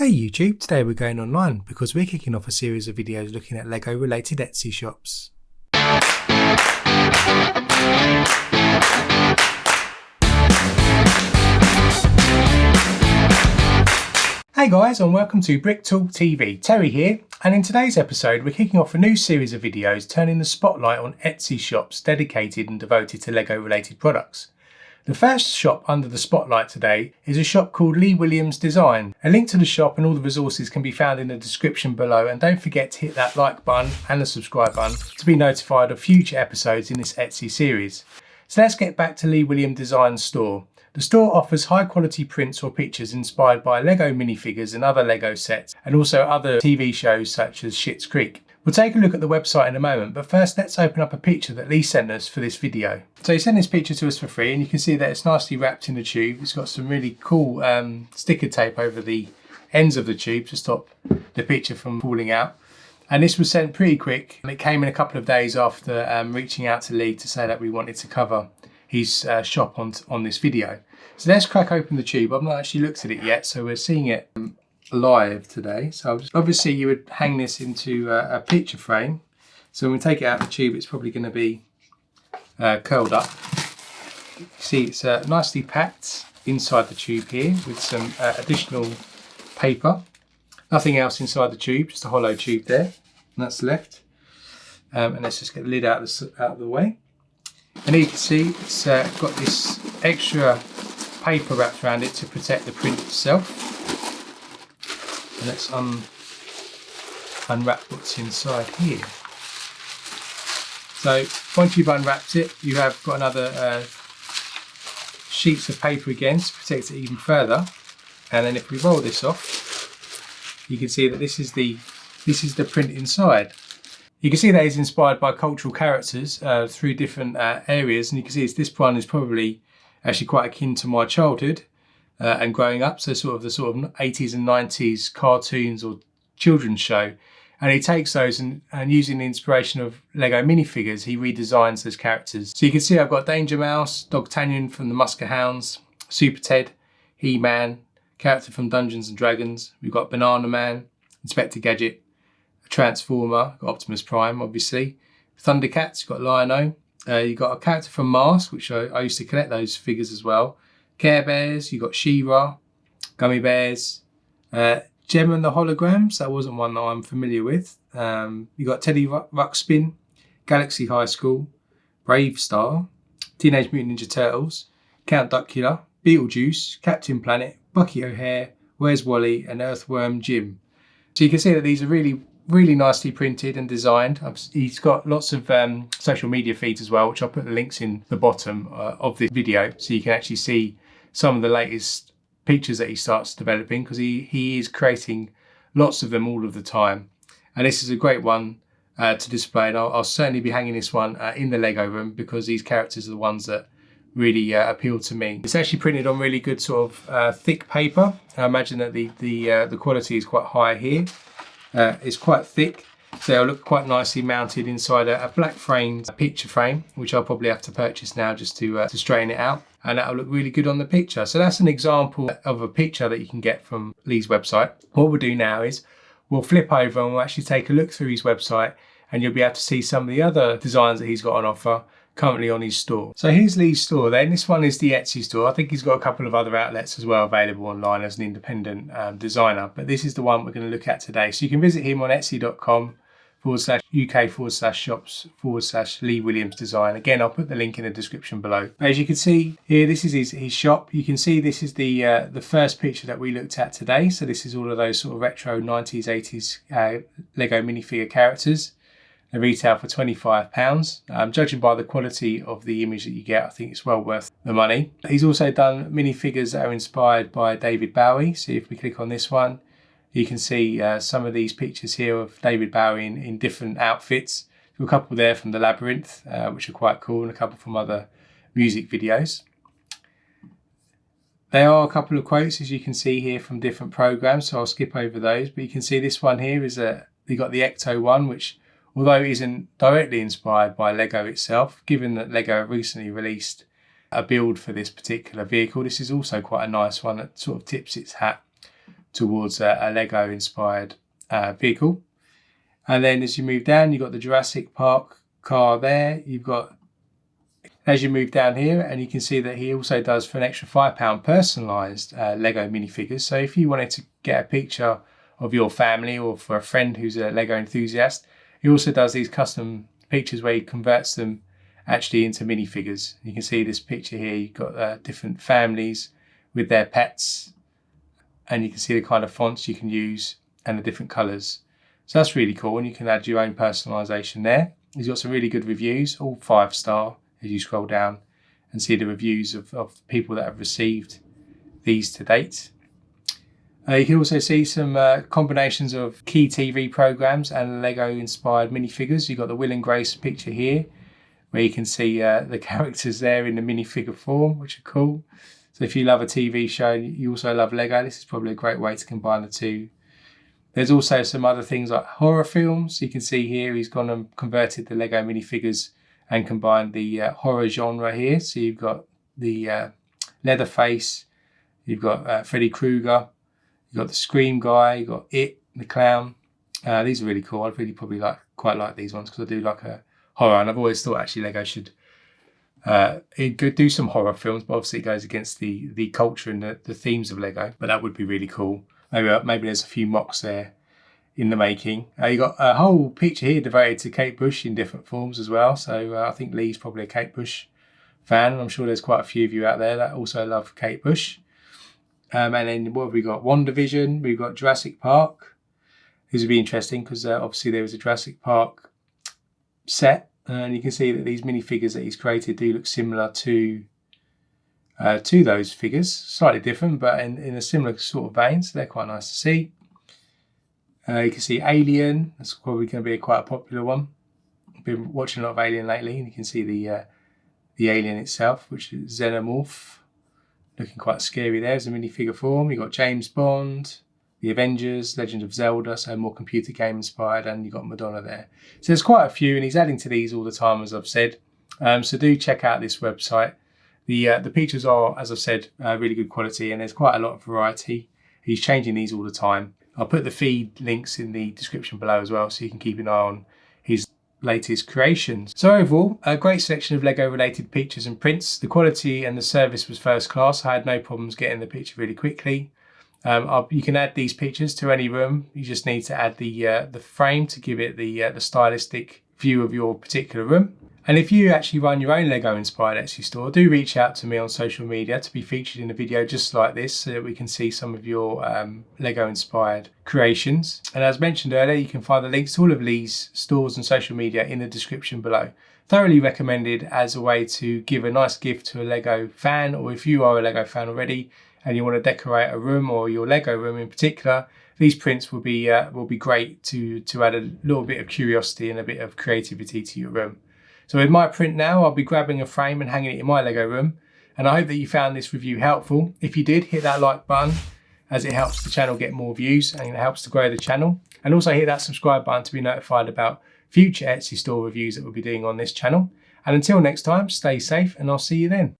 Hey YouTube, today we're going online because we're kicking off a series of videos looking at Lego related Etsy shops. Hey guys, and welcome to Brick Talk TV. Terry here, and in today's episode we're kicking off a new series of videos turning the spotlight on Etsy shops dedicated and devoted to Lego related products. The first shop under the spotlight today is a shop called Lee Williams Design. A link to the shop and all the resources can be found in the description below, and don't forget to hit that like button and the subscribe button to be notified of future episodes in this Etsy series. So let's get back to Lee Williams Design's store. The store offers high quality prints or pictures inspired by Lego minifigures and other Lego sets, and also other TV shows such as Schitt's Creek. We'll take a look at the website in a moment, but first let's open up a picture that Lee sent us for this video. So he sent this picture to us for free, and you can see that it's nicely wrapped in the tube. It's got some really cool sticker tape over the ends of the tube to stop the picture from falling out. And this was sent pretty quick, and it came in a couple of days after reaching out to Lee to say that we wanted to cover his shop on this video. So let's crack open the tube. I've not actually looked at it yet, so we're seeing it live today. So obviously you would hang this into a picture frame. So when we take it out of the tube, it's probably going to be curled up. You see it's nicely packed inside the tube here with some additional paper. Nothing else inside the tube, just a hollow tube there. And that's left. And let's just get the lid out of the way. And here you can see it's got this extra paper wrapped around it to protect the print itself. And let's unwrap what's inside here. So once you've unwrapped it, you have got another sheets of paper again to protect it even further. And then if we roll this off, you can see that this is the print inside. You can see that it's inspired by cultural characters through different areas, and you can see this one is probably actually quite akin to my childhood and growing up, so the sort of 80s and 90s cartoons or children's show. And he takes those and using the inspiration of Lego minifigures, he redesigns those characters. So you can see I've got Danger Mouse, Dogtanian from the Musker Hounds, Super Ted, He-Man, character from Dungeons and Dragons. We've got Banana Man, Inspector Gadget, Transformer, got Optimus Prime, obviously. Thundercats, you've got Lion-O. You've got a character from Mars, which I used to collect those figures as well. Care Bears, you've got She-Ra, Gummy Bears, Gem and the Holograms, that wasn't one that I'm familiar with. You've got Teddy Ruxpin, Galaxy High School, Brave Star, Teenage Mutant Ninja Turtles, Count Duckula, Beetlejuice, Captain Planet, Bucky O'Hare, Where's Wally, and Earthworm Jim. So you can see that these are really nicely printed and designed. He's got lots of social media feeds as well, which I'll put the links in the bottom of this video, so you can actually see some of the latest pictures that he starts developing, because he is creating lots of them all of the time. And this is a great one to display, and I'll certainly be hanging this one in the Lego room, because these characters are the ones that really appeal to me. It's actually printed on really good sort of thick paper. I imagine that the quality is quite high here. It's quite thick, so it'll look quite nicely mounted inside a black framed picture frame, which I'll probably have to purchase now just to straighten it out, and that'll look really good on the picture. So that's an example of a picture that you can get from Lee's website. What we'll do now is we'll flip over and we'll actually take a look through his website, and you'll be able to see some of the other designs that he's got on offer currently on his store. So here's Lee's store then. This one is the Etsy store. I think he's got a couple of other outlets as well available online as an independent designer, but this is the one we're going to look at today. So you can visit him on etsy.com/UK/shops/Lee Williams Design. Again, I'll put the link in the description below. As you can see here, this is his shop. You can see this is the first picture that we looked at today. So this is all of those sort of retro 90s, 80s Lego minifigure characters. They retail for £25. Judging by the quality of the image that you get, I think it's well worth the money. He's also done minifigures that are inspired by David Bowie. So if we click on this one, you can see some of these pictures here of David Bowie in different outfits. A couple there from The Labyrinth, which are quite cool, and a couple from other music videos. There are a couple of quotes, as you can see here, from different programs, so I'll skip over those. But you can see this one here is you got the Ecto one, which, although it isn't directly inspired by Lego itself, given that Lego recently released a build for this particular vehicle, this is also quite a nice one that sort of tips its hat towards a Lego inspired vehicle. And then as you move down, you've got the Jurassic Park car there. You've got, as you move down here, and you can see that he also does, for an extra £5, personalised Lego minifigures. So if you wanted to get a picture of your family or for a friend who's a Lego enthusiast, he also does these custom pictures where he converts them actually into minifigures. You can see this picture here, you've got different families with their pets, and you can see the kind of fonts you can use and the different colours. So that's really cool, and you can add your own personalisation there. He's got some really good reviews, all 5-star, as you scroll down and see the reviews of people that have received these to date. You can also see some combinations of key TV programmes and Lego-inspired minifigures. You've got the Will and Grace picture here, where you can see the characters there in the minifigure form, which are cool. So if you love a TV show and you also love Lego, this is probably a great way to combine the two. There's also some other things like horror films. You can see here he's gone and converted the Lego minifigures and combined the horror genre here. So you've got the Leatherface, you've got Freddy Krueger, you've got the Scream guy, you've got It, the clown. These are really cool. I'd really probably quite like these ones because I do like a horror, and I've always thought actually Lego should do some horror films, but obviously it goes against the culture and the themes of Lego, but that would be really cool. Maybe there's a few mocks there in the making. You got a whole picture here devoted to Kate Bush in different forms as well. So I think Lee's probably a Kate Bush fan. I'm sure there's quite a few of you out there that also love Kate Bush. And then what have we got? WandaVision. We've got Jurassic Park. This would be interesting because obviously there was a Jurassic Park set, and you can see that these minifigures that he's created do look similar to those figures, slightly different, but in a similar sort of vein, so they're quite nice to see. You can see Alien, that's probably going to be quite a popular one. I've been watching a lot of Alien lately, and you can see the alien itself, which is Xenomorph, looking quite scary there as a minifigure form. You've got James Bond, the Avengers, Legend of Zelda, so more computer game inspired, and you've got Madonna there. So there's quite a few, and he's adding to these all the time, as I've said. So do check out this website. The pictures are, as I've said, really good quality, and there's quite a lot of variety. He's changing these all the time. I'll put the feed links in the description below as well, so you can keep an eye on his latest creations. So overall, a great selection of Lego related pictures and prints. The quality and the service was first class. I had no problems getting the picture really quickly. You can add these pictures to any room. You just need to add the frame to give it the stylistic view of your particular room. And if you actually run your own Lego inspired Etsy store, do reach out to me on social media to be featured in a video just like this so that we can see some of your Lego inspired creations. And as mentioned earlier, you can find the links to all of Lee's stores and social media in the description below. Thoroughly recommended as a way to give a nice gift to a Lego fan, or if you are a Lego fan already and you want to decorate a room or your Lego room in particular, these prints will be great to add a little bit of curiosity and a bit of creativity to your room. So with my print now, I'll be grabbing a frame and hanging it in my Lego room. And I hope that you found this review helpful. If you did, hit that like button, as it helps the channel get more views and it helps to grow the channel. And also hit that subscribe button to be notified about future Etsy store reviews that we'll be doing on this channel. And until next time, stay safe and I'll see you then.